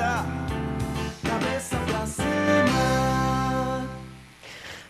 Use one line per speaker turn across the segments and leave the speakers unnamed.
vida, cabeça pra cima.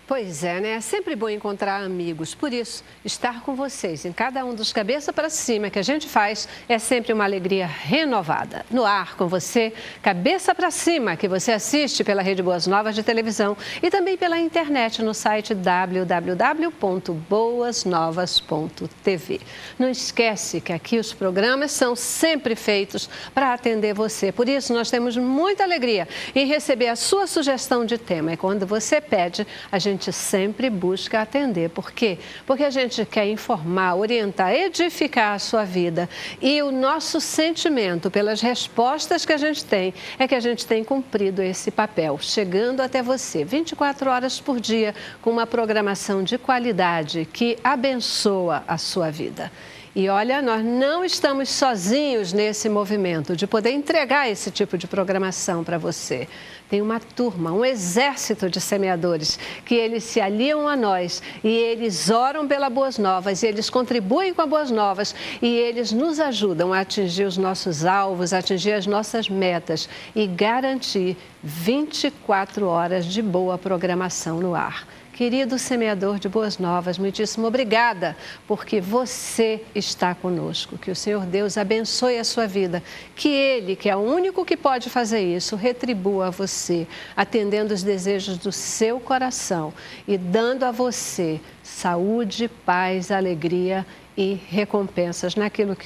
Pois é, né? É sempre bom encontrar amigos. Por isso, estar com vocês em cada um dos Cabeça para Cima que a gente faz é sempre uma alegria renovada. No ar com você, Cabeça para Cima, que você assiste pela Rede Boas Novas de televisão e também pela internet no site www.boasnovas.tv. Não esquece que aqui os programas são sempre feitos para atender você. Por isso, nós temos muita alegria em receber a sua sugestão de tema. E quando você pede, a gente sempre busca atender. Por quê? Porque a gente quer informar, orientar, edificar a sua vida. E o nosso sentimento, pelas respostas que a gente tem, é que a gente tem cumprido esse papel, chegando até você 24 horas por dia, com uma programação de qualidade que abençoa a sua vida. E olha, nós não estamos sozinhos nesse movimento de poder entregar esse tipo de programação para você. Tem uma turma, um exército de semeadores que eles se aliam a nós e eles oram pela Boas Novas, e eles contribuem com a Boas Novas e eles nos ajudam a atingir os nossos alvos, a atingir as nossas metas e garantir 24 horas de boa programação no ar. Querido semeador de Boas Novas, muitíssimo obrigada, porque você está conosco. Que o Senhor Deus abençoe a sua vida. Que Ele, que é o único que pode fazer isso, retribua a você, atendendo os desejos do seu coração e dando a você saúde, paz, alegria e recompensas naquilo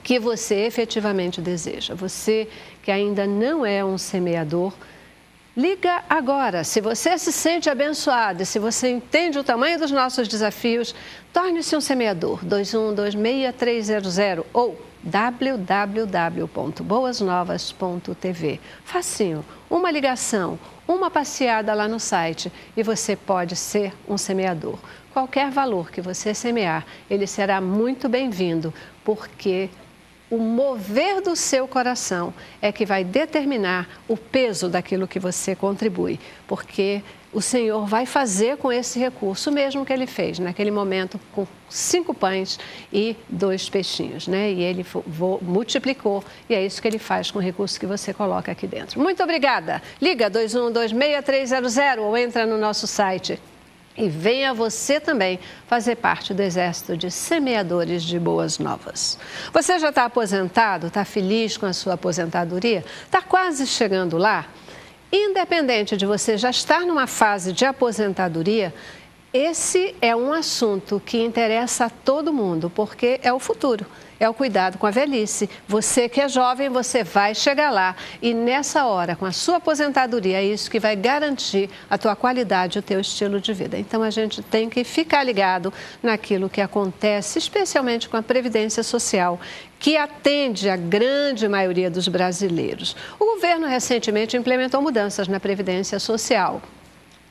que você efetivamente deseja. Você que ainda não é um semeador, liga agora. Se você se sente abençoado e se você entende o tamanho dos nossos desafios, torne-se um semeador. 2126-300 ou www.boasnovas.tv. Facinho, uma ligação, uma passeada lá no site e você pode ser um semeador. Qualquer valor que você semear, ele será muito bem-vindo, porque o mover do seu coração é que vai determinar o peso daquilo que você contribui, porque o Senhor vai fazer com esse recurso o mesmo que Ele fez naquele momento com 5 pães e 2 peixinhos, né? E Ele multiplicou e é isso que Ele faz com o recurso que você coloca aqui dentro. Muito obrigada. Liga 2126-300 ou entra no nosso site. E venha você também fazer parte do exército de semeadores de Boas Novas. Você já está aposentado? Está feliz com a sua aposentadoria? Está quase chegando lá? Independente de você já estar numa fase de aposentadoria, esse é um assunto que interessa a todo mundo, porque é o futuro. É o cuidado com a velhice. Você que é jovem, você vai chegar lá e nessa hora, com a sua aposentadoria, é isso que vai garantir a tua qualidade, o teu estilo de vida. Então, a gente tem que ficar ligado naquilo que acontece, especialmente com a Previdência Social, que atende a grande maioria dos brasileiros. O governo recentemente implementou mudanças na Previdência Social.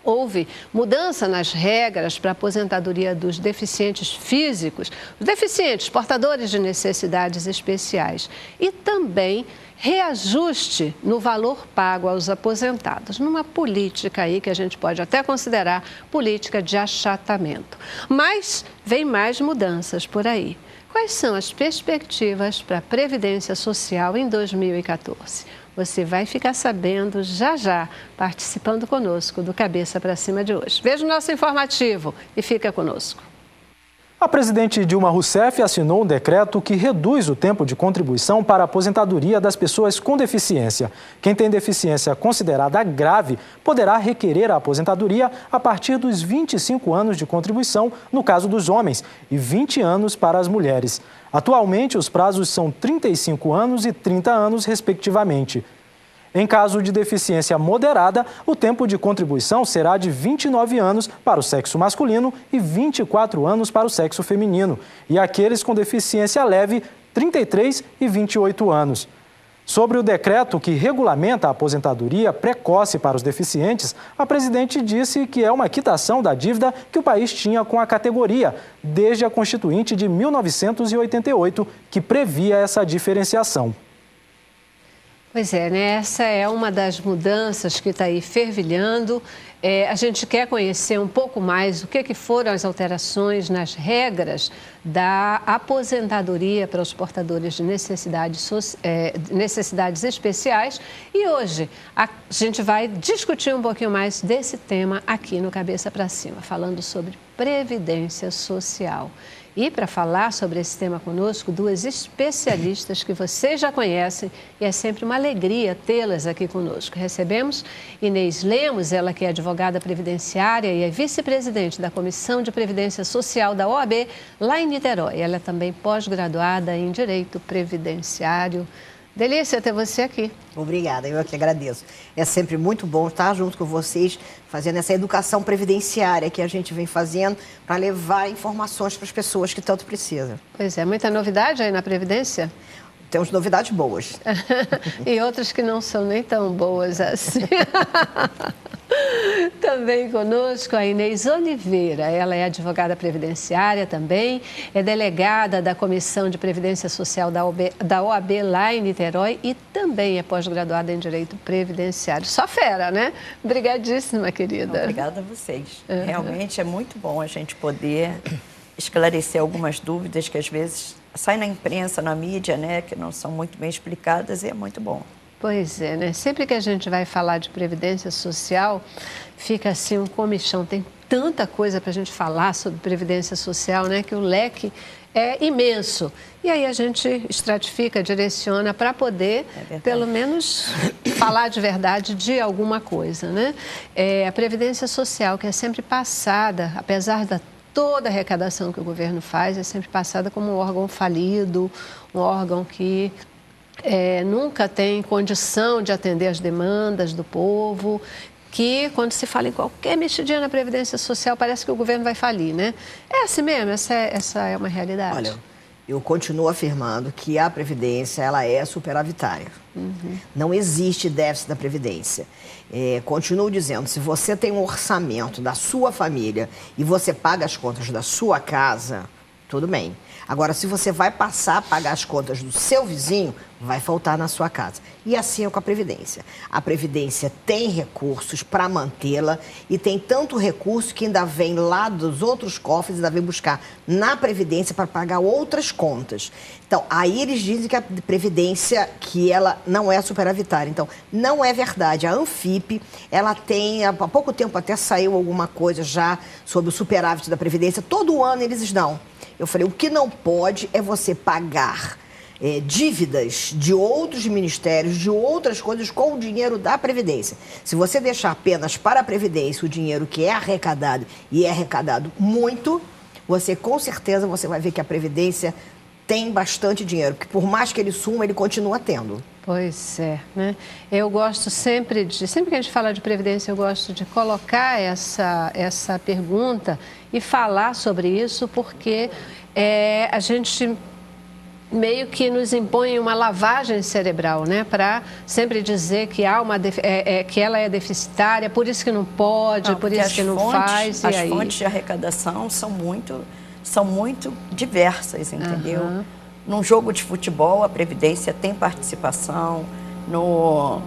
Houve mudança nas regras para a aposentadoria dos deficientes físicos, os deficientes portadores de necessidades especiais e também reajuste no valor pago aos aposentados, numa política aí que a gente pode até considerar política de achatamento. Mas vem mais mudanças por aí. Quais são as perspectivas para a Previdência Social em 2014? Você vai ficar sabendo já, participando conosco do Cabeça para Cima de hoje. Veja o nosso informativo e fica conosco.
A presidente Dilma Rousseff assinou um decreto que reduz o tempo de contribuição para a aposentadoria das pessoas com deficiência. Quem tem deficiência considerada grave poderá requerer a aposentadoria a partir dos 25 anos de contribuição, no caso dos homens, e 20 anos para as mulheres. Atualmente, os prazos são 35 anos e 30 anos, respectivamente. Em caso de deficiência moderada, o tempo de contribuição será de 29 anos para o sexo masculino e 24 anos para o sexo feminino. E aqueles com deficiência leve, 33 e 28 anos. Sobre o decreto que regulamenta a aposentadoria precoce para os deficientes, a presidente disse que é uma quitação da dívida que o país tinha com a categoria, desde a Constituinte de 1988, que previa essa diferenciação.
Pois é, né? Essa é uma das mudanças que está aí fervilhando. A gente quer conhecer um pouco mais o que foram as alterações nas regras da aposentadoria para os portadores de necessidades especiais. E hoje a gente vai discutir um pouquinho mais desse tema aqui no Cabeça para Cima, falando sobre Previdência Social. E para falar sobre esse tema conosco, duas especialistas que vocês já conhecem e é sempre uma alegria tê-las aqui conosco. Recebemos Inês Lemos, ela que é advogada previdenciária e é vice-presidente da Comissão de Previdência Social da OAB lá em Niterói. Ela é também pós-graduada em Direito Previdenciário. Delícia ter você aqui.
Obrigada, eu que agradeço. É sempre muito bom estar junto com vocês, fazendo essa educação previdenciária que a gente vem fazendo para levar informações para as pessoas que tanto precisam.
Pois é, muita novidade aí na Previdência?
Temos novidades boas.
E outras que não são nem tão boas assim. Também conosco a Inês Oliveira, ela é advogada previdenciária também, é delegada da Comissão de Previdência Social da OAB lá em Niterói e também é pós-graduada em Direito Previdenciário. Só fera, né? Obrigadíssima, querida.
Obrigada a vocês. Realmente é muito bom a gente poder esclarecer algumas dúvidas que às vezes saem na imprensa, na mídia, né, que não são muito bem explicadas e é muito bom.
Pois é, né? Sempre que a gente vai falar de Previdência Social, fica assim um comichão. Tem tanta coisa para a gente falar sobre Previdência Social, né? Que o leque é imenso. E aí a gente estratifica, direciona para poder, pelo menos, falar de verdade de alguma coisa, né? A Previdência Social, que é sempre passada, apesar da toda a arrecadação que o governo faz, é sempre passada como um órgão falido, um órgão que nunca tem condição de atender as demandas do povo, que quando se fala em qualquer mexidinha na Previdência Social, parece que o governo vai falir, né? É assim mesmo, essa é uma realidade.
Olha, eu continuo afirmando que a Previdência ela é superavitária. Não existe déficit da Previdência. Continuo dizendo, se você tem um orçamento da sua família e você paga as contas da sua casa, tudo bem. Agora, se você vai passar a pagar as contas do seu vizinho, vai faltar na sua casa. E assim é com a Previdência. A Previdência tem recursos para mantê-la e tem tanto recurso que ainda vem lá dos outros cofres, ainda vem buscar na Previdência para pagar outras contas. Então, aí eles dizem que a Previdência, que ela não é superavitária. Então, não é verdade. A Anfip, ela tem, há pouco tempo até saiu alguma coisa já sobre o superávit da Previdência. Todo ano eles dão. Eu falei, o que não pode é você pagar dívidas de outros ministérios, de outras coisas com o dinheiro da Previdência. Se você deixar apenas para a Previdência o dinheiro que é arrecadado, e é arrecadado muito, você com certeza você vai ver que a Previdência tem bastante dinheiro, porque por mais que ele suma, ele continua tendo.
Pois é, né? Eu gosto sempre que a gente fala de Previdência, eu gosto de colocar essa pergunta e falar sobre isso, porque a gente meio que nos impõe uma lavagem cerebral, né? Para sempre dizer que há que ela é deficitária, por isso que não pode, por isso que não faz.
As fontes de arrecadação são muito diversas, entendeu? Num jogo de futebol, a Previdência tem participação,
nos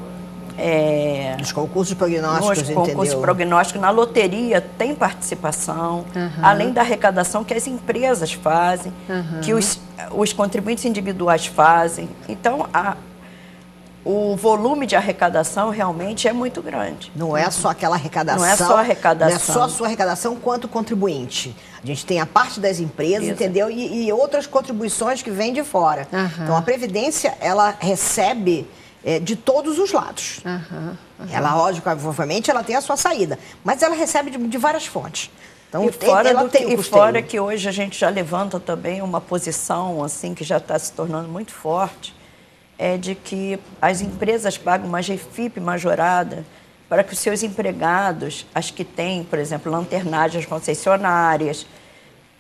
concursos prognósticos,
nos concursos prognósticos, na loteria tem participação, além da arrecadação que as empresas fazem, que os contribuintes individuais fazem. Então, o volume de arrecadação realmente é muito grande.
Não é só aquela arrecadação.
Não é só arrecadação.
Não é só a sua arrecadação quanto o contribuinte. A gente tem a parte das empresas, entendeu? E outras contribuições que vêm de fora. Então, a Previdência, ela recebe de todos os lados. Ela, obviamente, ela tem a sua saída, mas ela recebe de várias fontes. Então,
fora que hoje a gente já levanta também uma posição assim que já está se tornando muito forte, é de que as empresas pagam uma GFIP majorada para que os seus empregados, as que têm, por exemplo, lanternagens concessionárias,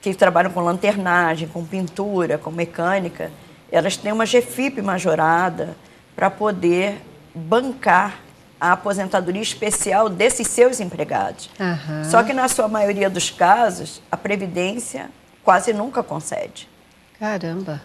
que trabalham com lanternagem, com pintura, com mecânica, elas têm uma GFIP majorada para poder bancar a aposentadoria especial desses seus empregados. Só que, na sua maioria dos casos, a Previdência quase nunca concede.
Caramba!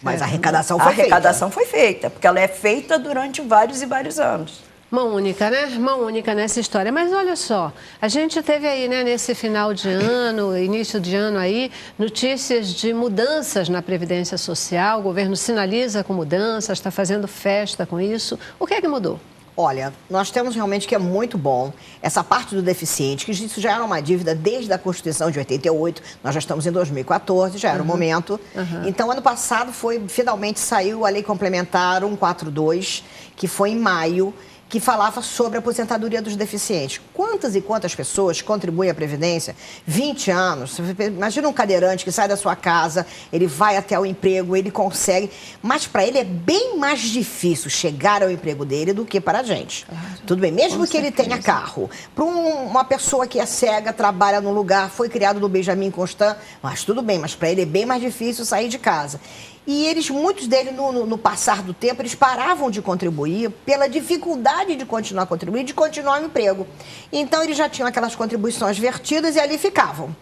Mas a arrecadação foi feita.
A arrecadação foi feita, porque ela é feita durante vários e vários anos.
Mão única, né? Mão única nessa história. Mas olha só, a gente teve aí, né, nesse final de ano, início de ano aí, notícias de mudanças na Previdência Social. O governo sinaliza com mudanças, está fazendo festa com isso. O que é que mudou?
Olha, nós temos realmente que é muito bom essa parte do deficiente, que isso já era uma dívida desde a Constituição de 88, nós já estamos em 2014, já era o momento. Então, ano passado finalmente saiu a Lei Complementar 142, que foi em maio, que falava sobre a aposentadoria dos deficientes. Quantas e quantas pessoas contribuem à Previdência? 20 anos. Imagina um cadeirante que sai da sua casa, ele vai até o emprego, ele consegue. Mas para ele é bem mais difícil chegar ao emprego dele do que para a gente. Claro. Tudo bem, mesmo que ele tenha carro. Para uma pessoa que é cega, trabalha num lugar, foi criado no Benjamin Constant, mas tudo bem, mas para ele é bem mais difícil sair de casa. E muitos deles, no passar do tempo, eles paravam de contribuir pela dificuldade de continuar contribuindo, de continuar no emprego. Então, eles já tinham aquelas contribuições vertidas e ali ficavam.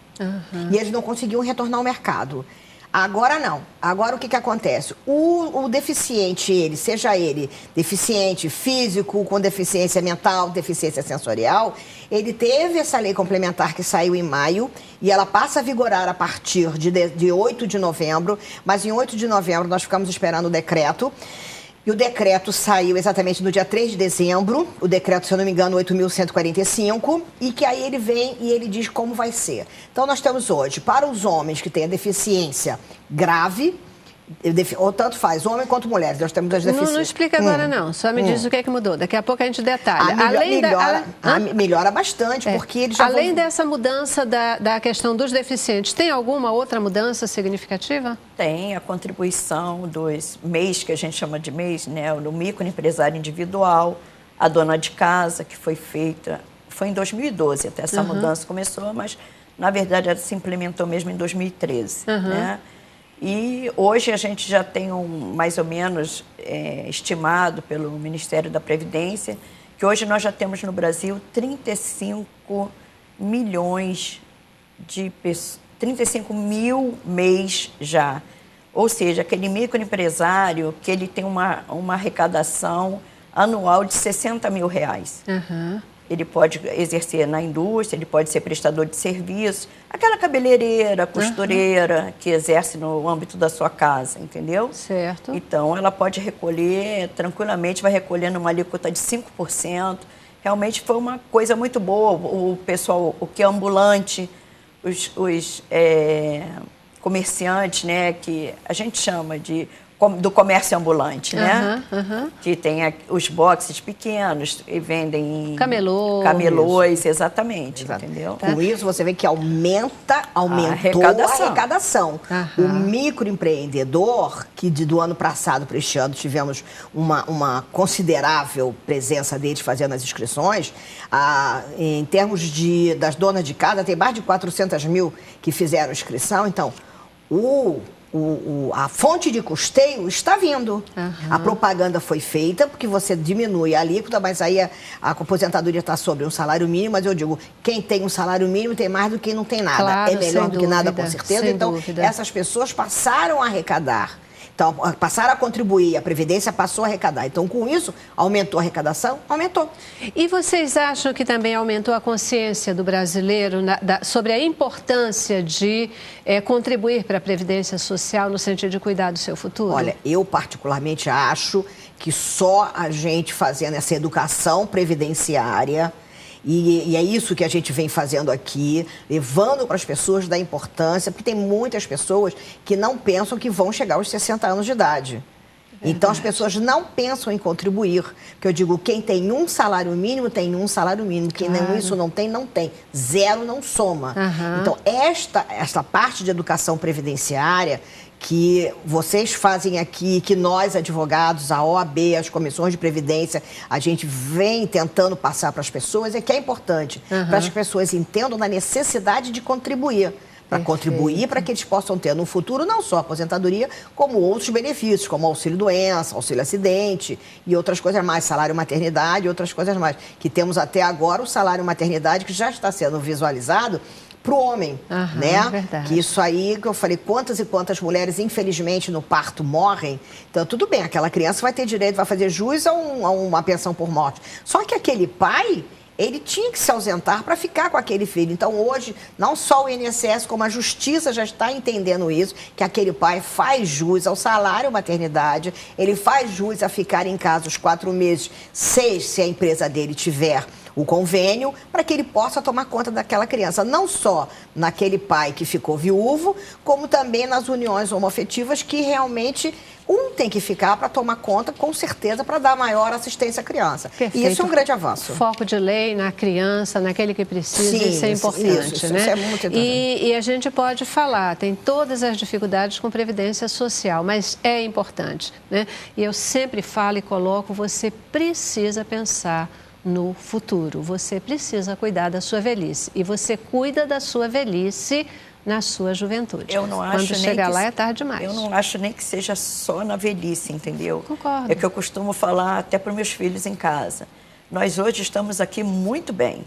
E eles não conseguiam retornar ao mercado. Agora não. Agora o que acontece? O deficiente, seja ele deficiente físico, com deficiência mental, deficiência sensorial, ele teve essa lei complementar que saiu em maio e ela passa a vigorar a partir de 8 de novembro, mas em 8 de novembro nós ficamos esperando o decreto. E o decreto saiu exatamente no dia 3 de dezembro, o decreto, se eu não me engano, 8.145, e que aí ele vem e ele diz como vai ser. Então, nós temos hoje, para os homens que têm a deficiência grave, ou tanto faz, homem quanto mulheres, nós temos as deficiências.
Não explica agora não, só me diz o que é que mudou. Daqui a pouco a gente detalha.
Melhora bastante, porque eles já
além dessa mudança da questão dos deficientes, tem alguma outra mudança significativa?
Tem a contribuição dos MEIs, que a gente chama de MEIs, né? O microempresário individual, a dona de casa, que foi feita, foi em 2012 até essa mudança começou, mas na verdade ela se implementou mesmo em 2013, né? E hoje a gente já tem mais ou menos estimado pelo Ministério da Previdência que hoje nós já temos no Brasil 35 milhões de pessoas, 35 mil MEIs já. Ou seja, aquele microempresário que ele tem uma arrecadação anual de R$60 mil. Ele pode exercer na indústria, ele pode ser prestador de serviço, aquela cabeleireira, costureira que exerce no âmbito da sua casa, entendeu?
Certo.
Então, ela pode recolher tranquilamente, vai recolhendo uma alíquota de 5%. Realmente foi uma coisa muito boa. O pessoal, o que é ambulante, os comerciantes, né, que a gente chama do comércio ambulante, né? Que tem os boxes pequenos e vendem camelôs, exatamente, entendeu?
Com isso, você vê que aumentou a arrecadação. O microempreendedor, que do ano passado para este ano tivemos uma considerável presença deles fazendo as inscrições, em termos das donas de casa, tem mais de 400 mil que fizeram inscrição, então a fonte de custeio está vindo. A propaganda foi feita porque você diminui a alíquota, mas aí a aposentadoria está sobre um salário mínimo, mas eu digo, quem tem um salário mínimo tem mais do que quem não tem nada.
Claro,
é melhor do que nada, com certeza. Então, essas pessoas passaram a arrecadar. Então, passaram a contribuir, a Previdência passou a arrecadar. Então, com isso, aumentou a arrecadação? Aumentou.
E vocês acham que também aumentou a consciência do brasileiro sobre a importância de contribuir para a Previdência Social no sentido de cuidar do seu futuro?
Olha, eu particularmente acho que só a gente fazendo essa educação previdenciária, e é isso que a gente vem fazendo aqui, levando para as pessoas da importância, porque tem muitas pessoas que não pensam que vão chegar aos 60 anos de idade. Então, as pessoas não pensam em contribuir. Porque eu digo, quem tem um salário mínimo, tem um salário mínimo. Quem isso não tem, não tem. Zero não soma. Então, esta parte de educação previdenciária que vocês fazem aqui, que nós, advogados, a OAB, as comissões de previdência, a gente vem tentando passar para as pessoas, é que é importante. Para as pessoas entendam da necessidade de contribuir. Para contribuir para que eles possam ter no futuro não só a aposentadoria, como outros benefícios, como auxílio-doença, auxílio-acidente e outras coisas mais, salário-maternidade e outras coisas mais. Que temos até agora o salário-maternidade, que já está sendo visualizado para o homem, né?
Verdade.
Que isso aí, que eu falei, quantas e quantas mulheres, infelizmente, no parto morrem. Então, tudo bem, aquela criança vai ter direito, vai fazer jus a uma pensão por morte. Só que aquele pai, ele tinha que se ausentar para ficar com aquele filho. Então, hoje, não só o INSS, como a Justiça já está entendendo isso, que aquele pai faz jus ao salário maternidade, ele faz jus a ficar em casa os 4 meses, 6 se a empresa dele tiver o convênio, para que ele possa tomar conta daquela criança. Não só naquele pai que ficou viúvo, como também nas uniões homoafetivas, que realmente um tem que ficar para tomar conta, com certeza, para dar maior assistência à criança.
Perfeito.
E isso é um grande avanço.
Foco de lei na criança, naquele que precisa,
Sim,
isso é importante,
isso
né?
é muito importante.
E a gente pode falar, tem todas as dificuldades com previdência social, mas é importante, né? E eu sempre falo e coloco, você precisa pensar no futuro. Você precisa cuidar da sua velhice. E você cuida da sua velhice na sua juventude.
Eu não acho
Quando
nem
chegar
que,
lá é tarde demais.
Eu não acho nem que seja só na velhice, entendeu?
Concordo.
É que eu costumo falar até para meus filhos em casa. Nós hoje estamos aqui muito bem,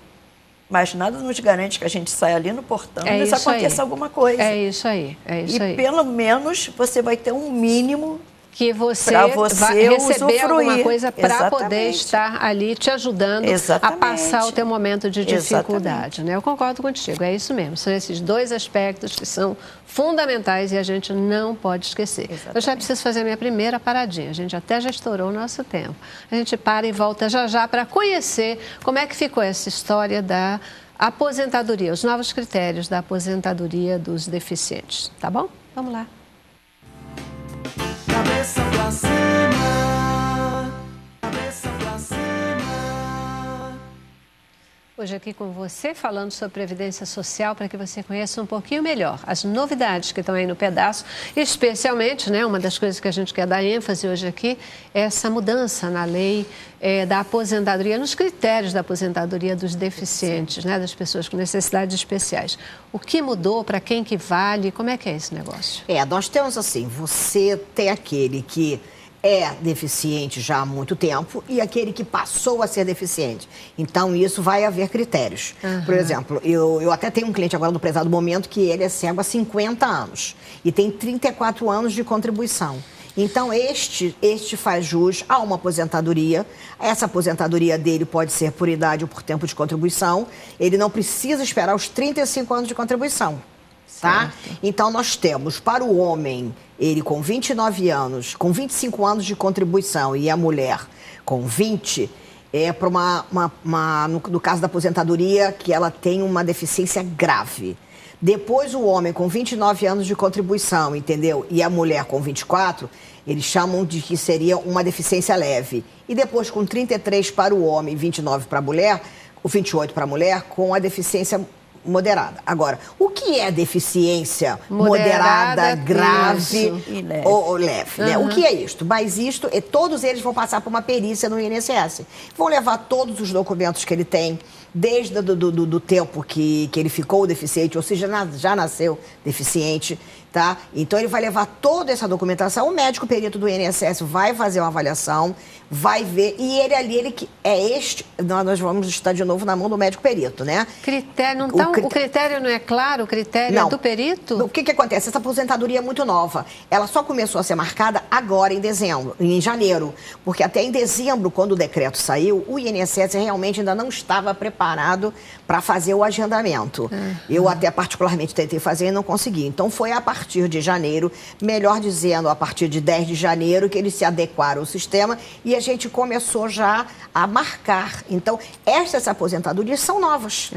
mas nada nos garante que a gente saia ali no portão e isso aconteça alguma coisa.
É isso aí, é isso aí.
E pelo menos você vai ter um mínimo
que você
vai
receber alguma coisa para poder
Exatamente.
estar ali te ajudando
Exatamente.
a passar o teu momento de dificuldade, né? Eu concordo contigo, é isso mesmo. São esses 2 aspectos que são fundamentais e a gente não pode esquecer.
Exatamente.
Eu já preciso fazer a minha primeira paradinha, a gente até já estourou o nosso tempo. A gente para e volta já para conhecer como é que ficou essa história da aposentadoria, os novos critérios da aposentadoria dos deficientes, tá bom? Vamos lá.
Cabeça pra cima, cabeça pra cima.
Hoje aqui com você, falando sobre Previdência Social, para que você conheça um pouquinho melhor as novidades que estão aí no pedaço, especialmente, né, uma das coisas que a gente quer dar ênfase hoje aqui é essa mudança na lei da aposentadoria, nos critérios da aposentadoria dos deficientes, né, das pessoas com necessidades especiais. O que mudou, para quem que vale, como é que é esse negócio?
Nós temos assim, você tem aquele que é deficiente já há muito tempo e aquele que passou a ser deficiente. Então, isso vai haver critérios. Por exemplo, eu até tenho um cliente agora no prezado momento que ele é cego há 50 anos e tem 34 anos de contribuição. Então, este faz jus a uma aposentadoria. Essa aposentadoria dele pode ser por idade ou por tempo de contribuição. Ele não precisa esperar os 35 anos de contribuição. Tá? Então, nós temos para o homem, ele com 29 anos, com 25 anos de contribuição e a mulher com 20, para no caso da aposentadoria, que ela tem uma deficiência grave. Depois, o homem com 29 anos de contribuição, entendeu? E a mulher com 24, eles chamam de que seria uma deficiência leve. E depois, com 33 para o homem e 29 para a mulher, o 28 para a mulher, com a deficiência moderada. Agora, o que é deficiência moderada, grave ou leve? Né? O que é isto? Mas isto, todos eles vão passar por uma perícia no INSS. Vão levar todos os documentos que ele tem, desde do tempo que ele ficou deficiente, ou seja, já nasceu deficiente, tá? Então, ele vai levar toda essa documentação, o médico perito do INSS vai fazer uma avaliação, vai ver, e nós vamos estar de novo na mão do médico perito, né?
Critério, então, o critério não é claro, o critério é do perito?
O que acontece? Essa aposentadoria é muito nova. Ela só começou a ser marcada agora, em janeiro, porque até em dezembro, quando o decreto saiu, o INSS realmente ainda não estava preparado para fazer o agendamento. Eu até particularmente tentei fazer e não consegui. Então, foi a partir de janeiro, melhor dizendo, a partir de 10 de janeiro, que eles se adequaram ao sistema e a gente começou já a marcar. Então, essas aposentadorias são novas.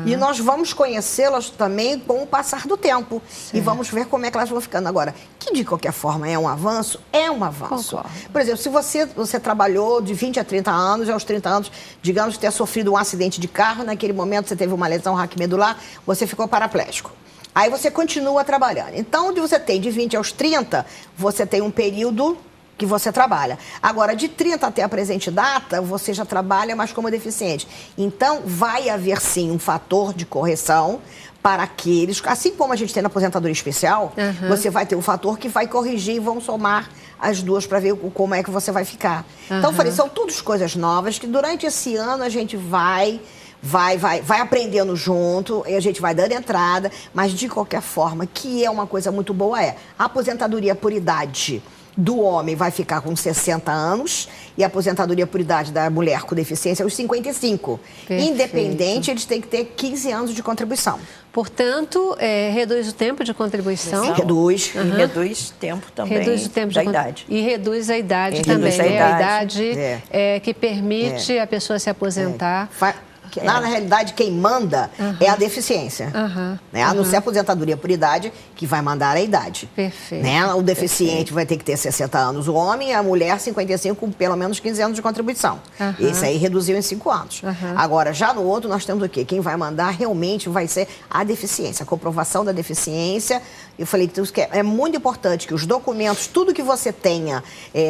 E nós vamos conhecê-las também com o passar do tempo. Certo. E vamos ver como é que elas vão ficando. Agora, que de qualquer forma é um avanço? É um avanço.
Concordo.
Por exemplo, se você trabalhou de 20 a 30 anos, e aos 30 anos, digamos, ter sofrido um acidente de carro, naquele momento você teve uma lesão raquimedular, você ficou paraplégico. Aí você continua trabalhando. Então, onde você tem de 20 aos 30, você tem um período que você trabalha. Agora, de 30 até a presente data, você já trabalha, mas como deficiente. Então, vai haver sim um fator de correção para aqueles, assim como a gente tem na aposentadoria especial, você vai ter um fator que vai corrigir e vão somar as duas para ver como é que você vai ficar. Então, eu falei, são todas coisas novas que durante esse ano a gente vai vai aprendendo junto, e a gente vai dando entrada, mas de qualquer forma, que é uma coisa muito boa, a aposentadoria por idade do homem vai ficar com 60 anos e a aposentadoria por idade da mulher com deficiência aos 55.
Perfeito.
Independente, eles têm que ter 15 anos de contribuição.
Portanto, reduz o tempo de contribuição.
Reduz.
E reduz tempo também
Reduz o tempo
da idade.
E reduz a idade
Reduz
também.
a
A idade que permite a pessoa se aposentar.
Na realidade, quem manda é a deficiência. Né? A não ser a aposentadoria por idade, que vai mandar a idade.
Perfeito.
Né? O deficiente vai ter que ter 60 anos o homem, e a mulher 55 com pelo menos 15 anos de contribuição. Esse aí reduziu em 5 anos. Agora, já no outro, nós temos o quê? Quem vai mandar realmente vai ser a deficiência, a comprovação da deficiência. Eu falei que é muito importante que os documentos, tudo que você tenha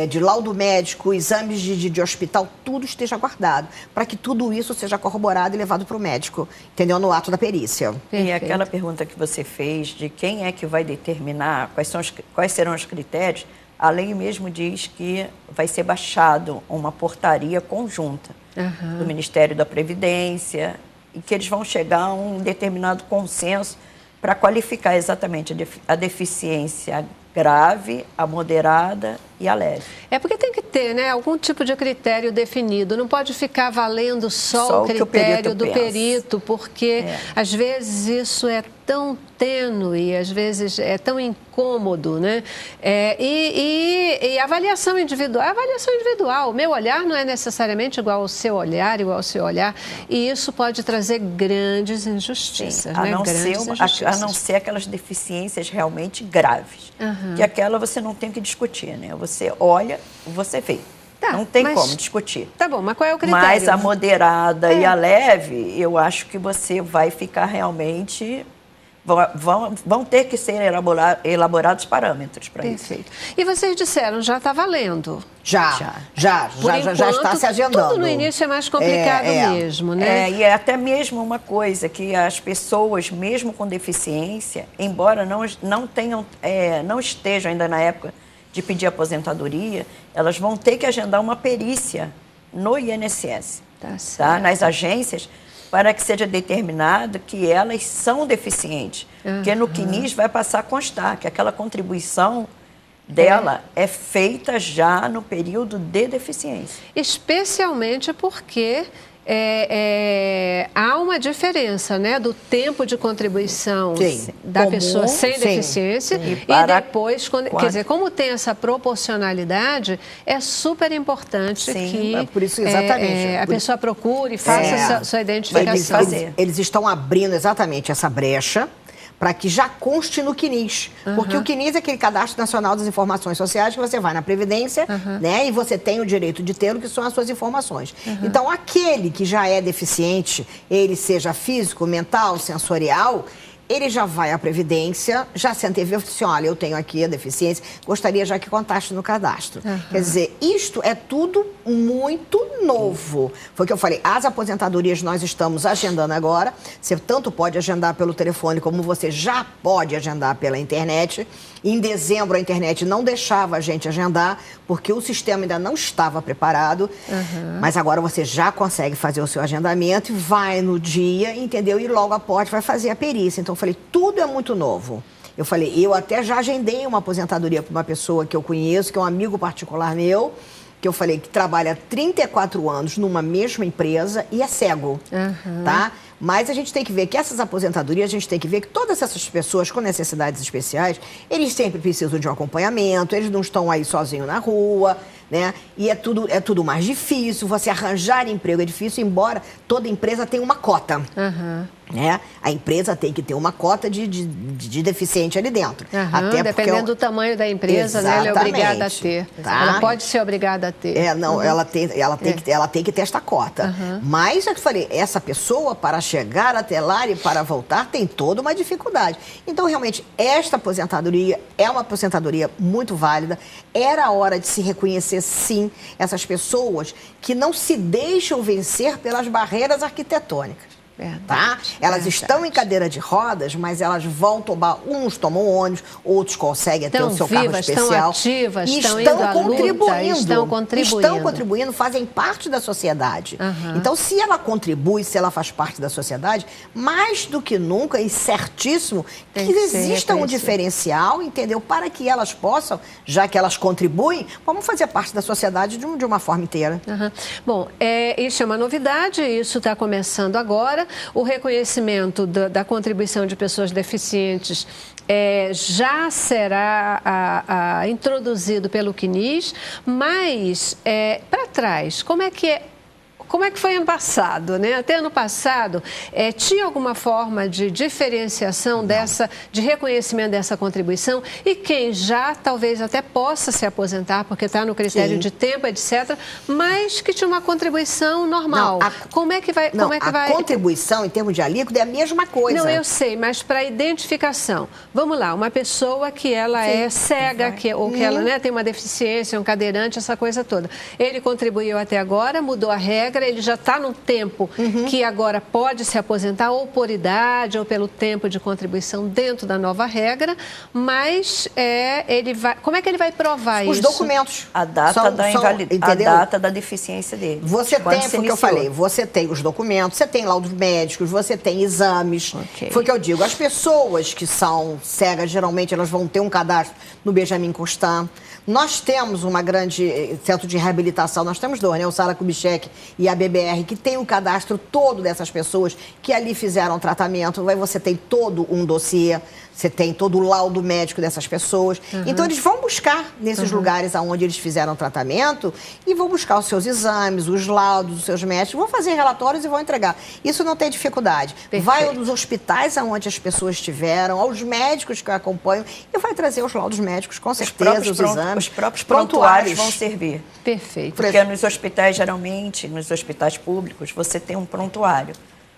de laudo médico, exames de hospital, tudo esteja guardado, para que tudo isso seja corroborado e levado para o médico, entendeu? No ato da perícia.
E aquela pergunta que você fez de quem é que vai determinar, quais serão os critérios, a lei mesmo diz que vai ser baixado uma portaria conjunta do Ministério da Previdência e que eles vão chegar a um determinado consenso para qualificar exatamente a deficiência grave, a moderada e a leve.
É porque tem que ter, né, algum tipo de critério definido. Não pode ficar valendo só o critério do perito, porque às vezes isso é tão tênue, às vezes é tão incômodo, né? E a avaliação individual, o meu olhar não é necessariamente igual ao seu olhar, e isso pode trazer grandes injustiças,
Sim,
né?
A não ser aquelas deficiências realmente graves, que aquela você não tem que discutir, né? Você olha, você vê. Não tem como discutir.
Tá bom, mas qual é o critério?
Mas a moderada e a leve, eu acho que você vai ficar realmente... Vão ter que ser elaborados parâmetros para isso.
Perfeito. E vocês disseram, já está valendo?
Já está se agendando.
Tudo no início é mais complicado mesmo, né?
E é até mesmo uma coisa que as pessoas, mesmo com deficiência, embora não estejam ainda na época de pedir aposentadoria, elas vão ter que agendar uma perícia no INSS, nas agências, para que seja determinado que elas são deficientes. Porque no CNIS vai passar a constar que aquela contribuição dela é feita já no período de deficiência.
Especialmente porque há uma diferença, né, do tempo de contribuição da pessoa sem deficiência e depois, quer dizer, como tem essa proporcionalidade, é super importante que
por isso, exatamente,
a pessoa procure e faça sua identificação.
Eles estão abrindo exatamente essa brecha para que já conste no CNIS. Porque o CNIS é aquele Cadastro Nacional das Informações Sociais que você vai na Previdência, né, e você tem o direito de tê-lo, que são as suas informações. Então, aquele que já é deficiente, ele seja físico, mental, sensorial, ele já vai à Previdência, já se antevê, assim, olha, eu tenho aqui a deficiência, gostaria já que contaste no cadastro. Quer dizer, isto é tudo muito novo. Foi o que eu falei, as aposentadorias nós estamos agendando agora, você tanto pode agendar pelo telefone, como você já pode agendar pela internet. Em dezembro, a internet não deixava a gente agendar, porque o sistema ainda não estava preparado, mas agora você já consegue fazer o seu agendamento, vai no dia, entendeu? E logo após vai fazer a perícia. Então, eu falei, tudo é muito novo. Eu falei, eu até já agendei uma aposentadoria para uma pessoa que eu conheço, que é um amigo particular meu, que eu falei que trabalha 34 anos numa mesma empresa e é cego, tá? Mas a gente tem que ver que essas aposentadorias, a gente tem que ver que todas essas pessoas com necessidades especiais, eles sempre precisam de um acompanhamento, eles não estão aí sozinhos na rua, né? E é tudo mais difícil, você arranjar emprego é difícil, embora toda empresa tenha uma cota. Né? A empresa tem que ter uma cota de deficiente ali dentro.
Até dependendo do tamanho da empresa, né? Ela é obrigada a ter. Ela pode ser obrigada a ter.
Ela tem que ter esta cota. Mas, eu te falei, essa pessoa, para chegar até lá e para voltar, tem toda uma dificuldade. Então, realmente, esta aposentadoria é uma aposentadoria muito válida. Era a hora de se reconhecer, sim, essas pessoas que não se deixam vencer pelas barreiras arquitetônicas.
Verdade,
tá? Elas
verdade.
estão em cadeira de rodas, mas elas vão tomar, uns tomam ônibus, outros conseguem ter o seu carro
vivas,
especial.
Estão ativas,
e
estão
estão
indo à luta,
contribuindo.
estão contribuindo.
Fazem parte da sociedade. Então, se ela contribui, se ela faz parte da sociedade, mais do que nunca, e certíssimo, que exista um diferencial, entendeu? Para que elas possam, já que elas contribuem, vamos fazer parte da sociedade de uma forma inteira.
Bom, isso é uma novidade, isso está começando agora. O reconhecimento da contribuição de pessoas deficientes já será introduzido pelo CNIS, mas para trás, como é que foi ano passado, né? Até ano passado, tinha alguma forma de diferenciação de reconhecimento dessa contribuição, e quem já talvez até possa se aposentar, porque está no critério de tempo, etc., mas que tinha uma contribuição normal. Como é que vai...
A contribuição, em termos de alíquota, é a mesma coisa.
Não, eu sei, mas para identificação. Vamos lá, uma pessoa que ela é cega, ou que ela, né, tem uma deficiência, um cadeirante, essa coisa toda. Ele contribuiu até agora, mudou a regra, ele já está no tempo que agora pode se aposentar, ou por idade, ou pelo tempo de contribuição dentro da nova regra, mas ele vai... Como é que ele vai provar isso?
Os documentos.
A data a data da deficiência dele.
Você tem, foi o que eu falei, você tem os documentos, você tem laudos médicos, você tem exames. Foi o que eu digo, as pessoas que são cegas, geralmente elas vão ter um cadastro no Benjamin Constant. Nós temos uma grande centro de reabilitação, nós temos dois, né? O Sara Kubitschek e a BBR, que tem o cadastro todo dessas pessoas que ali fizeram tratamento. Aí você tem todo um dossiê, você tem todo o laudo médico dessas pessoas. Então, eles vão buscar nesses lugares onde eles fizeram tratamento e vão buscar os seus exames, os laudos dos seus médicos, vão fazer relatórios e vão entregar. Isso não tem dificuldade.
Perfeito.
Vai aos hospitais onde as pessoas estiveram, aos médicos que acompanham, e vai trazer os laudos médicos, com certeza, os exames.
Os próprios prontuários vão servir.
Perfeito.
Porque nos hospitais, geralmente, nos hospitais públicos, você tem um prontuário.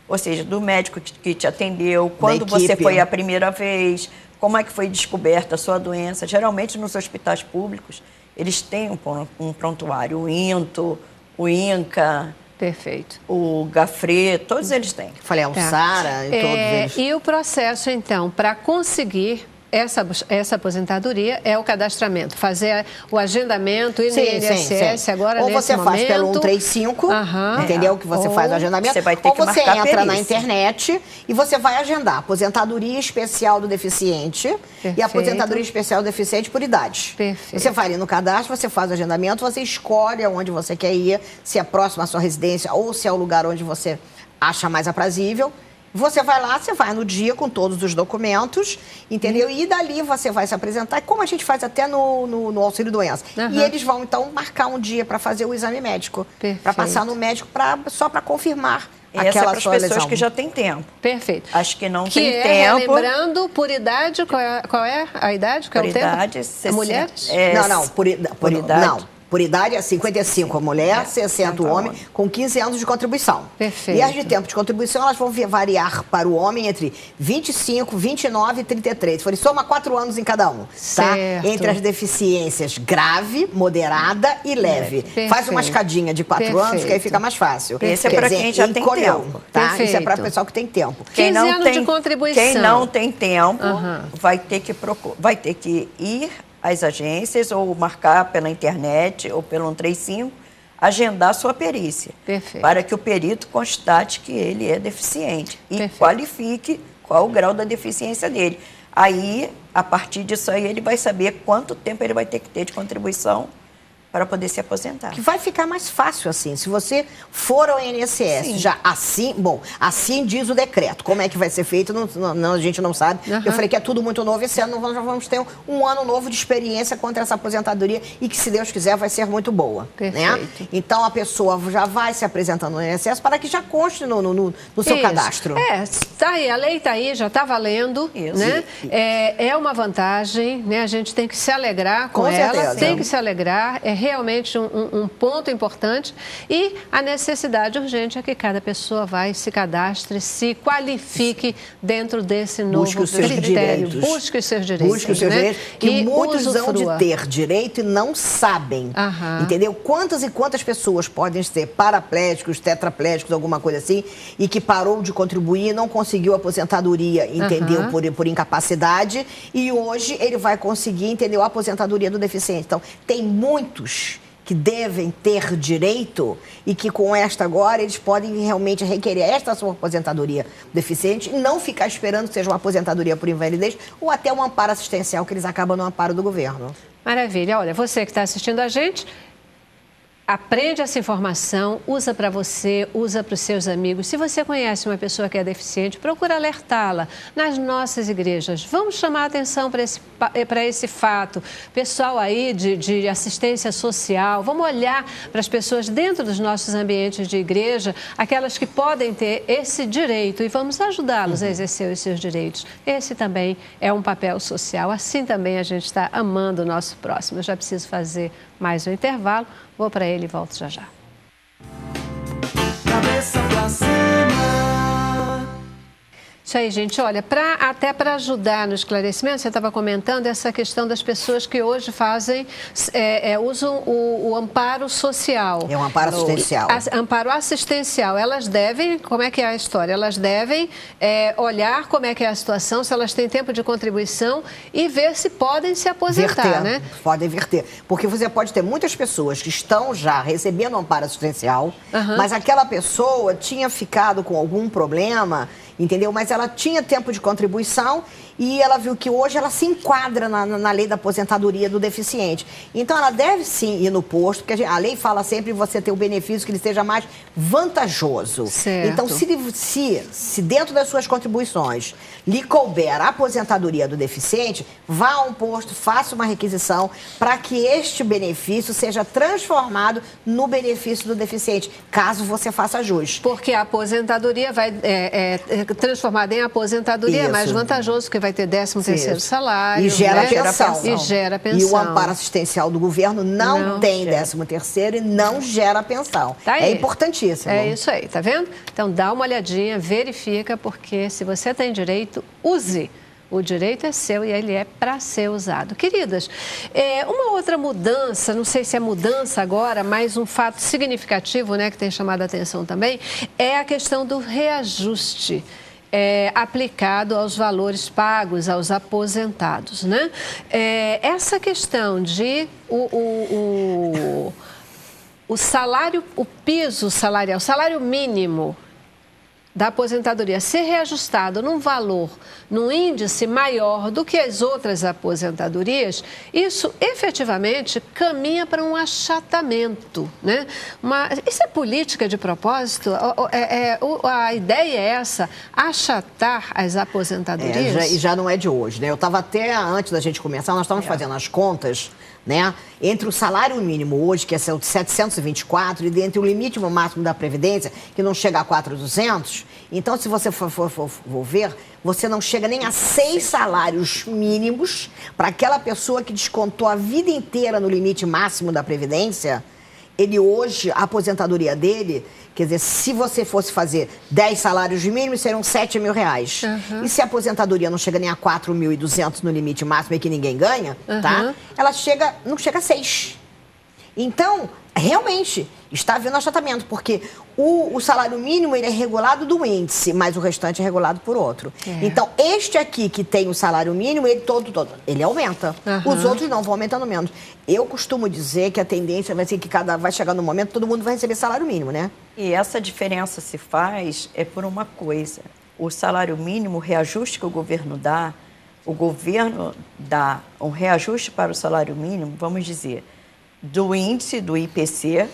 Ou seja, do médico que te atendeu, quando você foi a primeira vez, como é que foi descoberta a sua doença. Geralmente, nos hospitais públicos, eles têm um prontuário. O INTO, o INCA...
Perfeito.
O Gafre, todos eles têm.
Falei, o Sara e todos eles.
E o processo, então, para conseguir essa aposentadoria é o cadastramento, fazer o agendamento, ir no INSS agora
ou
nesse
você
momento.
Faz pelo 135, entendeu? Que você faz o agendamento.
Você vai ter
ou
que
você
marcar
entra na
perícia.
internet e você vai agendar aposentadoria especial do deficiente e aposentadoria especial do deficiente por idade.
Perfeito.
Você vai ali no cadastro, você faz o agendamento, você escolhe aonde você quer ir, se é próximo à sua residência ou se é o lugar onde você acha mais aprazível. Você vai lá, você vai no dia com todos os documentos, entendeu? E dali você vai se apresentar, como a gente faz até no auxílio doença. E eles vão, então, marcar um dia para fazer o exame médico. Para passar no médico só para confirmar aquela
para as
sua
pessoas
lesão.
que já têm tempo.
Perfeito.
As que não têm tempo...
Relembrando, por idade, qual é a idade? Qual é o tempo?
Idade,
mulheres?
Não, por idade. Não. Por idade é 55 a mulher, 60 o homem, com 15 anos de contribuição.
Perfeito.
E as de tempo de contribuição, elas vão variar para o homem entre 25, 29 e 33. Ele soma 4 anos em cada um, tá? Entre as deficiências grave, moderada e leve.
Perfeito.
Faz uma escadinha de 4 anos, que aí fica mais fácil.
Esse é para quem já tem tempo.
Tá? Isso é para o pessoal que tem tempo.
15 anos de contribuição.
Quem não tem tempo vai ter que ir às agências ou marcar pela internet ou pelo 135, agendar sua perícia.
Perfeito.
Para que o perito constate que ele é deficiente e qualifique qual o grau da deficiência dele. Aí, a partir disso aí, ele vai saber quanto tempo ele vai ter que ter de contribuição para poder se aposentar.
Que vai ficar mais fácil assim. Se você for ao INSS, já assim, assim diz o decreto. Como é que vai ser feito, a gente não sabe. Eu falei que é tudo muito novo. Esse ano nós já vamos ter um ano novo de experiência contra essa aposentadoria e que, se Deus quiser, vai ser muito boa.
Perfeito.
Né? Então, a pessoa já vai se apresentando no INSS para que já conste no seu cadastro.
Tá aí, a lei está aí, já está valendo.
Isso.
Né? É uma vantagem, né? A gente tem que se alegrar com ela,
certeza.
tem que se alegrar, realmente um ponto importante, e a necessidade urgente é que cada pessoa vai, se cadastre, se qualifique dentro desse novo critério. Busque os seus direitos.
Busque os seus direitos, que muitos vão de ter direito e não sabem. Entendeu? Quantas e quantas pessoas podem ser paraplégicos, tetraplégicos, alguma coisa assim, e que parou de contribuir e não conseguiu aposentadoria, entendeu? Por incapacidade, e hoje ele vai conseguir, entendeu? A aposentadoria do deficiente. Então, tem muitos que devem ter direito e que com esta agora eles podem realmente requerer esta sua aposentadoria deficiente e não ficar esperando que seja uma aposentadoria por invalidez ou até um amparo assistencial que eles acabam no amparo do governo.
Maravilha. Olha, você que está assistindo a gente, aprende essa informação, usa para você, usa para os seus amigos. Se você conhece uma pessoa que é deficiente, procura alertá-la nas nossas igrejas. Vamos chamar a atenção para esse fato. Pessoal aí de assistência social, vamos olhar para as pessoas dentro dos nossos ambientes de igreja, aquelas que podem ter esse direito, e vamos ajudá-los a exercer os seus direitos. Esse também é um papel social. Assim também a gente está amando o nosso próximo. Eu já preciso fazer mais um intervalo. Vou para ele e volto já já.
Cabeça pra cima.
Isso aí, gente. Olha, até para ajudar no esclarecimento, você estava comentando essa questão das pessoas que hoje usam o amparo social.
É um amparo assistencial.
Amparo assistencial. Elas devem, como é que é a história? Elas devem olhar como é que é a situação, se elas têm tempo de contribuição e ver se podem se aposentar, né?
Podem verter. Porque você pode ter muitas pessoas que estão já recebendo um amparo assistencial, mas aquela pessoa tinha ficado com algum problema, entendeu? Mas ela tinha tempo de contribuição e ela viu que hoje ela se enquadra na lei da aposentadoria do deficiente. Então, ela deve sim ir no posto, porque a lei fala sempre você ter o benefício que ele seja mais vantajoso.
Certo.
Então, se dentro das suas contribuições lhe couber a aposentadoria do deficiente, vá a um posto, faça uma requisição para que este benefício seja transformado no benefício do deficiente, caso você faça jus.
Porque a aposentadoria vai transformada em aposentadoria, é mais vantajoso, porque vai ter 13º salário.
E gera pensão.
E gera pensão.
E o amparo assistencial do governo não tem 13º e não gera pensão.
Tá aí.
É importantíssimo.
É isso aí, tá vendo? Então dá uma olhadinha, verifica, porque se você tem direito, use. O direito é seu e ele é para ser usado. Queridas, uma outra mudança, não sei se é mudança agora, mas um fato significativo, né, que tem chamado a atenção também, é a questão do reajuste aplicado aos valores pagos aos aposentados, né? Essa questão de o salário, o piso salarial, o salário mínimo da aposentadoria ser reajustado num valor, num índice maior do que as outras aposentadorias, isso efetivamente caminha para um achatamento, né? Isso é política de propósito? A ideia é essa, achatar as aposentadorias?
E já não é de hoje, né? Eu estava até, antes da gente começar, nós estávamos fazendo as contas, né? Entre o salário mínimo hoje, que é 724, e entre o limite máximo da Previdência, que não chega a 4.200, então, se você for ver, você não chega nem a 6 salários mínimos para aquela pessoa que descontou a vida inteira no limite máximo da Previdência. Ele hoje, a aposentadoria dele, quer dizer, se você fosse fazer 10 salários mínimos, seriam R$7.000. E se a aposentadoria não chega nem a 4.200 no limite máximo e que ninguém ganha, tá? Ela não chega a 6. Então, realmente, está havendo achatamento, porque o salário mínimo ele é regulado do índice, mas o restante é regulado por outro. Então, este aqui que tem o salário mínimo, ele ele aumenta. Os outros não, vão aumentando menos. Eu costumo dizer que a tendência vai ser que vai chegar no momento todo mundo vai receber salário mínimo, né?
E essa diferença se faz por uma coisa. O salário mínimo, o reajuste que o governo dá um reajuste para o salário mínimo, vamos dizer, do índice do IPC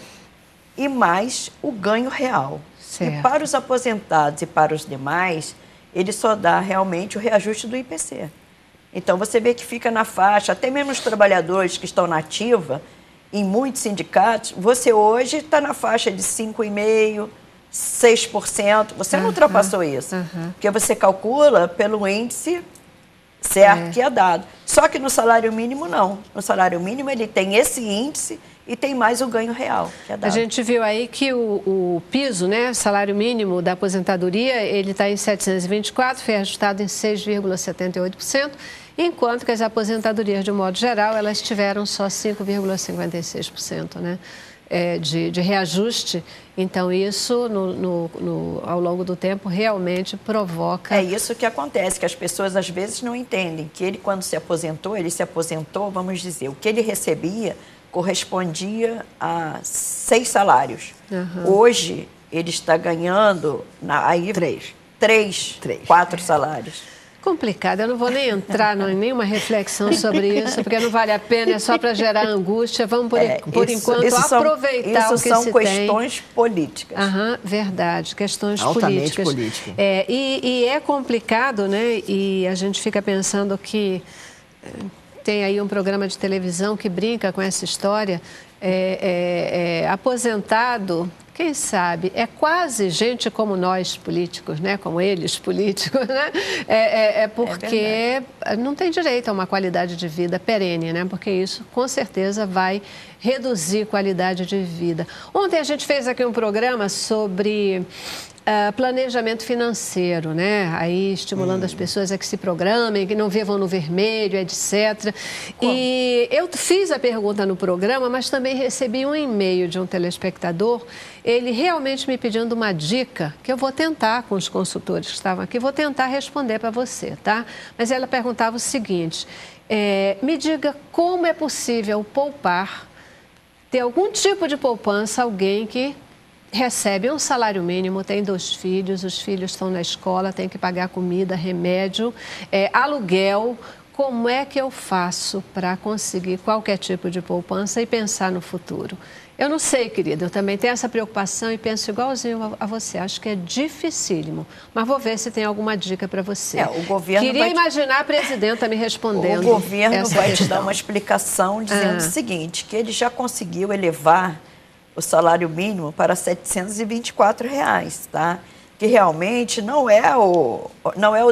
e mais o ganho real.
Certo.
E para os aposentados e para os demais, ele só dá realmente o reajuste do IPC. Então, você vê que fica na faixa, até mesmo os trabalhadores que estão na ativa, em muitos sindicatos, você hoje está na faixa de 5,5%, 6%. Você não ultrapassou isso, porque você calcula pelo índice certo que é dado. Só que no salário mínimo, não. No salário mínimo, ele tem esse índice e tem mais o ganho real que é dado.
A gente viu aí que o piso, né, salário mínimo da aposentadoria, ele está em 724, foi ajustado em 6,78%, enquanto que as aposentadorias, de modo geral, elas tiveram só 5,56%, né, de reajuste. Então, isso, ao longo do tempo, realmente provoca...
É isso que acontece, que as pessoas, às vezes, não entendem que ele, quando se aposentou, vamos dizer, o que ele recebia correspondia a 6 salários.
Uhum.
Hoje, ele está ganhando... quatro salários.
Complicado, eu não vou nem entrar em nenhuma reflexão sobre isso, porque não vale a pena, é só para gerar angústia. Vamos, por enquanto, aproveitar o que se tem.
Isso são questões políticas.
Verdade, questões
altamente
políticas. E é complicado, né? E a gente fica pensando que tem aí um programa de televisão que brinca com essa história. Aposentado, quem sabe, é quase gente como nós políticos, né? Como eles políticos, né? Porque não tem direito a uma qualidade de vida perene, né? Porque isso, com certeza, vai reduzir qualidade de vida. Ontem a gente fez aqui um programa sobre planejamento financeiro, né? Aí estimulando as pessoas a que se programem, que não vivam no vermelho, etc.
Como?
E eu fiz a pergunta no programa, mas também recebi um e-mail de um telespectador, ele realmente me pedindo uma dica, que eu vou tentar com os consultores que estavam aqui, vou tentar responder para você, tá? Mas ela perguntava o seguinte, me diga como é possível poupar, ter algum tipo de poupança, alguém que recebe um salário mínimo, tem 2 filhos, os filhos estão na escola, tem que pagar comida, remédio, aluguel. Como é que eu faço para conseguir qualquer tipo de poupança e pensar no futuro? Eu não sei, querida, eu também tenho essa preocupação e penso igualzinho a você. Acho que é dificílimo, mas vou ver se tem alguma dica para você.
O governo
Queria imaginar a presidenta me respondendo.
O governo vai te dar
questão.
uma explicação dizendo o seguinte, que ele já conseguiu elevar o salário mínimo para R$ 724, tá? Que realmente não é o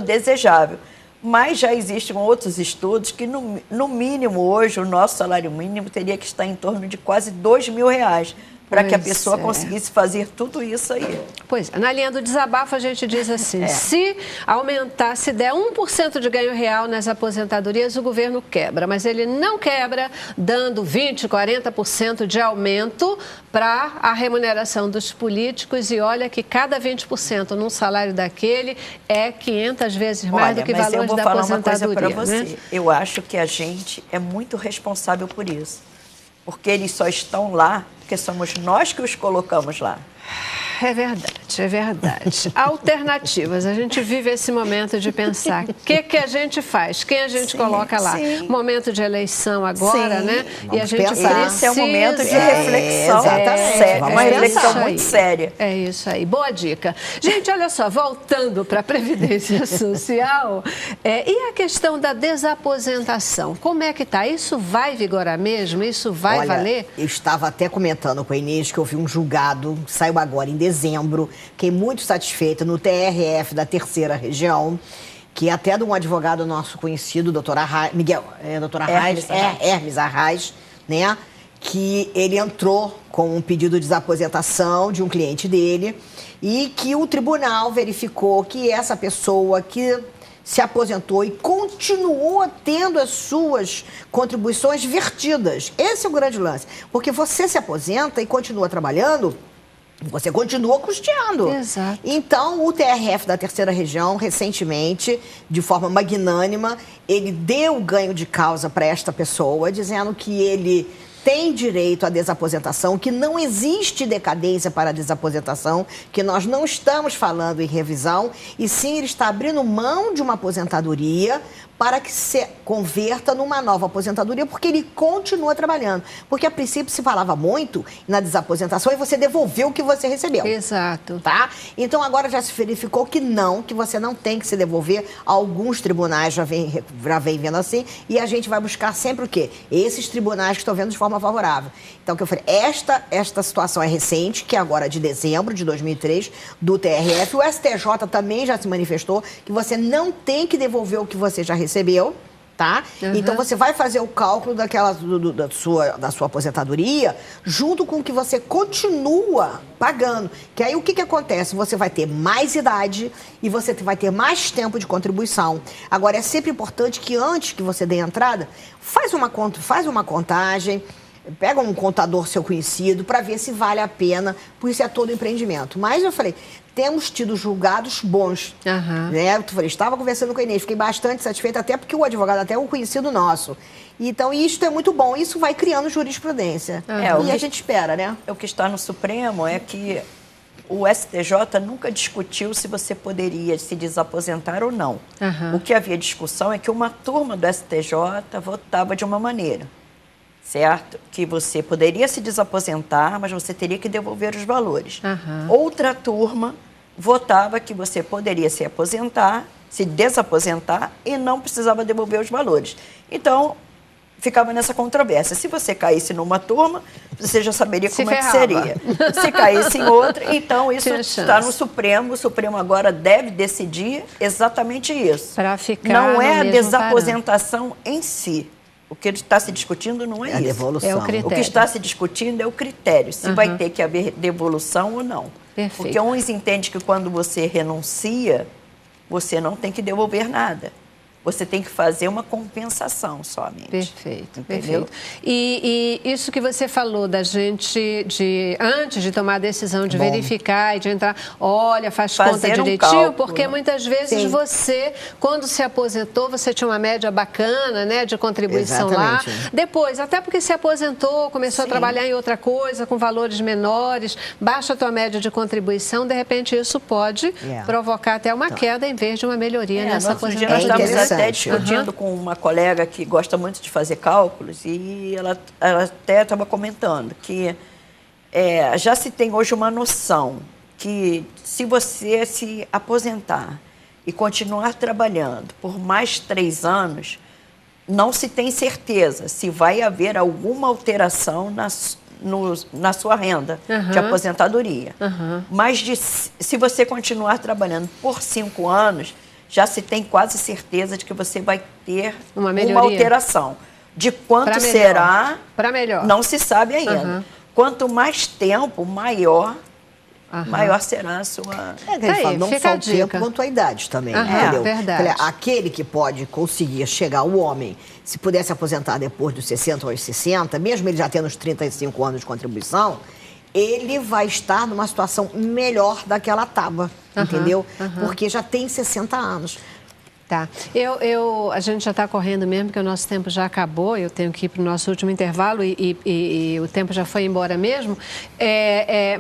desejável. Mas já existem outros estudos que, no mínimo, hoje, o nosso salário mínimo teria que estar em torno de quase R$2.000 para que a pessoa conseguisse fazer tudo isso aí.
Pois é, na linha do desabafo a gente diz assim, se aumentar, se der 1% de ganho real nas aposentadorias, o governo quebra, mas ele não quebra dando 20%, 40% de aumento para a remuneração dos políticos e olha que cada 20% num salário daquele é 500 vezes mais do que valores da aposentadoria.
Mas eu vou falar uma coisa para você,
né?
Eu acho que a gente é muito responsável por isso, porque eles só estão lá porque somos nós que os colocamos lá.
É verdade, é verdade. Alternativas. A gente vive esse momento de pensar o que a gente faz, quem a gente coloca lá. Momento de eleição agora, né?
Vamos
e a gente
pensar.
Esse é um momento de reflexão séria, uma reflexão muito séria.
É isso aí, boa dica. Gente, olha só, voltando para a Previdência Social, e a questão da desaposentação, como é que está? Isso vai vigorar mesmo? Isso vai valer?
Eu estava até comentando com a Inês que eu vi um julgado, saiu agora em dezembro, fiquei muito satisfeita, no TRF da 3ª Região, que até de um advogado nosso conhecido, doutor Hermes Arraes, né, que ele entrou com um pedido de desaposentação de um cliente dele e que o tribunal verificou que essa pessoa que se aposentou e continuou tendo as suas contribuições vertidas. Esse é o grande lance, porque você se aposenta e continua trabalhando, você continua custeando.
Exato.
Então, o TRF da 3ª Região, recentemente, de forma magnânima, ele deu ganho de causa para esta pessoa, dizendo que ele tem direito à desaposentação, que não existe decadência para a desaposentação, que nós não estamos falando em revisão, e sim ele está abrindo mão de uma aposentadoria para que se converta numa nova aposentadoria, porque ele continua trabalhando. Porque, a princípio, se falava muito na desaposentação e você devolveu o que você recebeu.
Exato.
Tá? Então, agora já se verificou que você não tem que se devolver. Alguns tribunais já vem vendo assim, e a gente vai buscar sempre o quê? Esses tribunais que estão vendo de forma favorável. Então, o que eu falei, esta situação é recente, que é agora de dezembro de 2003, do TRF. O STJ também já se manifestou que você não tem que devolver o que você já recebeu, Tá? Então, você vai fazer o cálculo da sua aposentadoria junto com o que você continua pagando. Que aí, o que acontece? Você vai ter mais idade e você vai ter mais tempo de contribuição. Agora, é sempre importante que antes que você dê a entrada, faz uma contagem, pega um contador seu conhecido para ver se vale a pena, por isso é todo empreendimento. Mas eu falei, temos tido julgados bons. Né? Eu falei, estava conversando com a Inês, fiquei bastante satisfeita, até porque o advogado até é um conhecido nosso. Então, isto é muito bom, isso vai criando jurisprudência. E a gente espera, né?
O que está no Supremo é que o STJ nunca discutiu se você poderia se desaposentar ou não. O que havia discussão é que uma turma do STJ votava de uma maneira. Certo? Que você poderia se desaposentar, mas você teria que devolver os valores. Outra turma votava que você poderia se aposentar, se desaposentar e não precisava devolver os valores. Então, ficava nessa controvérsia. Se você caísse numa turma, você já saberia como é que seria. Se caísse em outra, então isso está no Supremo. O Supremo agora deve decidir exatamente isso.
Para ficar
não é a
mesmo
desaposentação em si. O que está se discutindo não é isso.
Devolução.
É o critério.
O que está se discutindo é o critério, se vai ter que haver devolução ou não.
Perfeito.
Porque uns entendem que quando você renuncia, você não tem que devolver nada. Você tem que fazer uma compensação somente.
Perfeito,
entendeu?
perfeito. E isso que você falou da gente, antes de tomar a decisão de verificar e de entrar, olha, faz conta direitinho,
cálculo,
porque muitas vezes você, quando se aposentou, você tinha uma média bacana, né, de contribuição lá. Depois, até porque se aposentou, começou a trabalhar em outra coisa, com valores menores, baixa a tua média de contribuição, de repente isso pode provocar até uma queda em vez de uma melhoria nessa aposentadoria.
Nós estamos até discutindo com uma colega que gosta muito de fazer cálculos e ela até estava comentando que já se tem hoje uma noção que se você se aposentar e continuar trabalhando por mais 3 anos, não se tem certeza se vai haver alguma alteração na sua renda de aposentadoria. Mas se você continuar trabalhando por 5 anos, já se tem quase certeza de que você vai ter uma alteração. De quanto será, não se sabe ainda. Quanto mais tempo, maior será a sua...
não só o tempo, quanto a idade também, entendeu?
Verdade.
Aquele que pode conseguir chegar, o homem, se pudesse aposentar depois dos 60 aos 60, mesmo ele já tendo uns 35 anos de contribuição, ele vai estar numa situação melhor daquela tábua, entendeu? Porque já tem 60 anos.
Tá. A gente já está correndo mesmo, porque o nosso tempo já acabou, eu tenho que ir para o nosso último intervalo e o tempo já foi embora mesmo.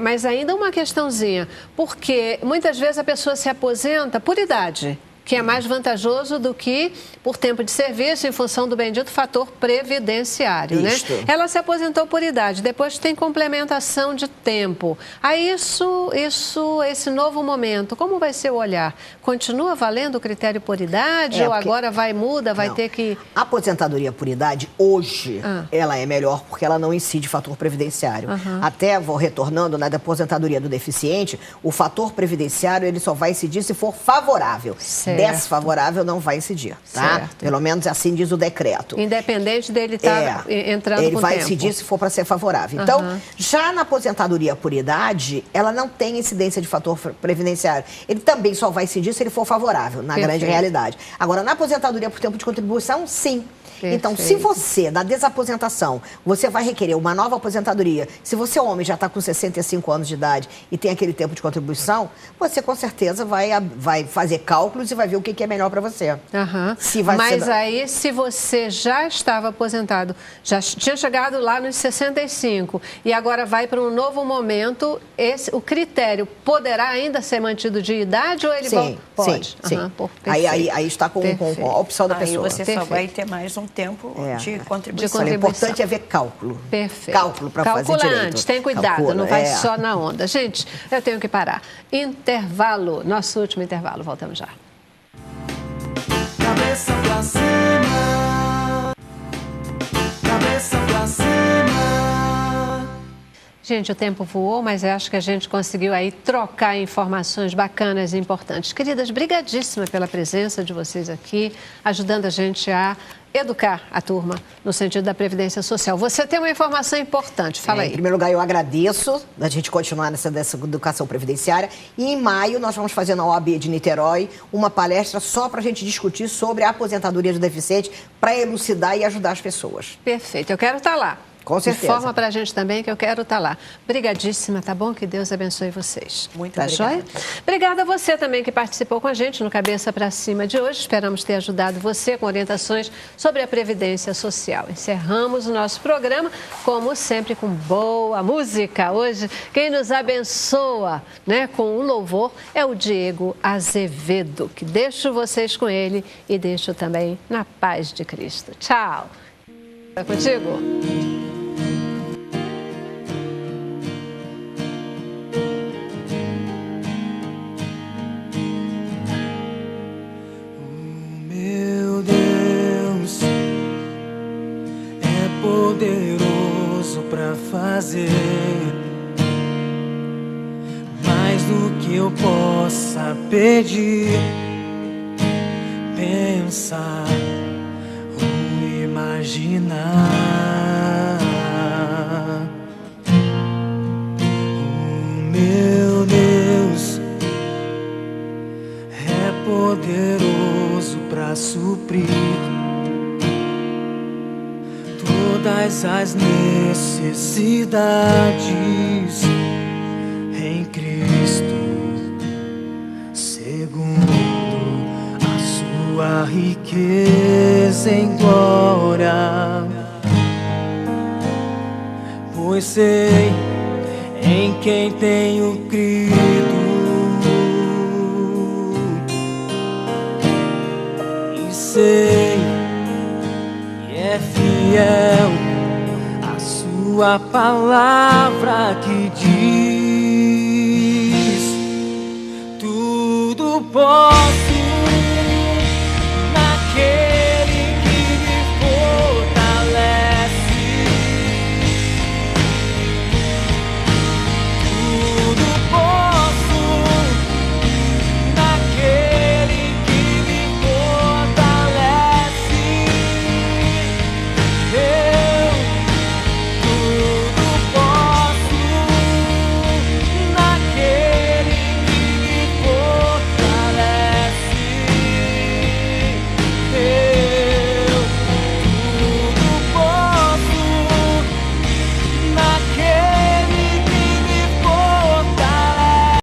Mas ainda uma questãozinha, porque muitas vezes a pessoa se aposenta por idade, que é mais vantajoso do que por tempo de serviço, em função do bendito fator previdenciário, né? Ela se aposentou por idade, depois tem complementação de tempo. Aí esse novo momento, como vai ser o olhar? Continua valendo o critério por idade ou agora muda, vai ter que...
A aposentadoria por idade, hoje, ela é melhor porque ela não incide fator previdenciário. Até, vou retornando, da aposentadoria do deficiente, o fator previdenciário ele só vai incidir se for favorável. Desfavorável não vai incidir, tá? Pelo menos assim diz o decreto.
Independente dele estar entrando com tempo.
Ele vai incidir se for para ser favorável. Então, já na aposentadoria por idade, ela não tem incidência de fator previdenciário. Ele também só vai incidir se ele for favorável, na grande realidade. Agora, na aposentadoria por tempo de contribuição, sim. Então, se você, na desaposentação, você vai requerer uma nova aposentadoria, se você, homem, já está com 65 anos de idade e tem aquele tempo de contribuição, você com certeza vai fazer cálculos e vai ver o que é melhor para você.
Mas aí, se você já estava aposentado, já tinha chegado lá nos 65 e agora vai para um novo momento, o critério poderá ainda ser mantido de idade ou ele pode?
Sim. Aí está com a opção da pessoa.
Aí você só vai ter mais um tempo de contribuição.
O importante é ver cálculo.
Perfeito.
Cálculo para fazer direito.
Antes, tem cuidado, não vai só na onda. Gente, eu tenho que parar. Intervalo, nosso último intervalo, voltamos já.
Cabeça pra cima, cabeça pra cima.
Gente, o tempo voou, mas eu acho que a gente conseguiu aí trocar informações bacanas e importantes. Queridas, brigadíssima pela presença de vocês aqui, ajudando a gente a educar a turma no sentido da Previdência Social. Você tem uma informação importante, fala aí.
Em primeiro lugar, eu agradeço da gente continuar dessa educação previdenciária. E em maio, nós vamos fazer na OAB de Niterói uma palestra só para a gente discutir sobre a aposentadoria do deficiente, para elucidar e ajudar as pessoas.
Perfeito, eu quero estar lá.
Com certeza.
Informa para a gente também que eu quero estar lá. Obrigadíssima, tá bom? Que Deus abençoe vocês.
Muito
tá
obrigada.
Joia? Obrigada a você também que participou com a gente no Cabeça para Cima de hoje. Esperamos ter ajudado você com orientações sobre a Previdência Social. Encerramos o nosso programa, como sempre, com boa música. Hoje, quem nos abençoa, né, com um louvor é o Diego Azevedo, que deixo vocês com ele e deixo também na paz de Cristo. Tchau. É contigo?
Poderoso para fazer mais do que eu possa pedir, pensar ou imaginar. O meu Deus é poderoso para suprir todas as necessidades em Cristo, segundo a sua riqueza em glória. Pois sei em quem tenho crido, e sei é fiel a sua palavra que diz: tudo posso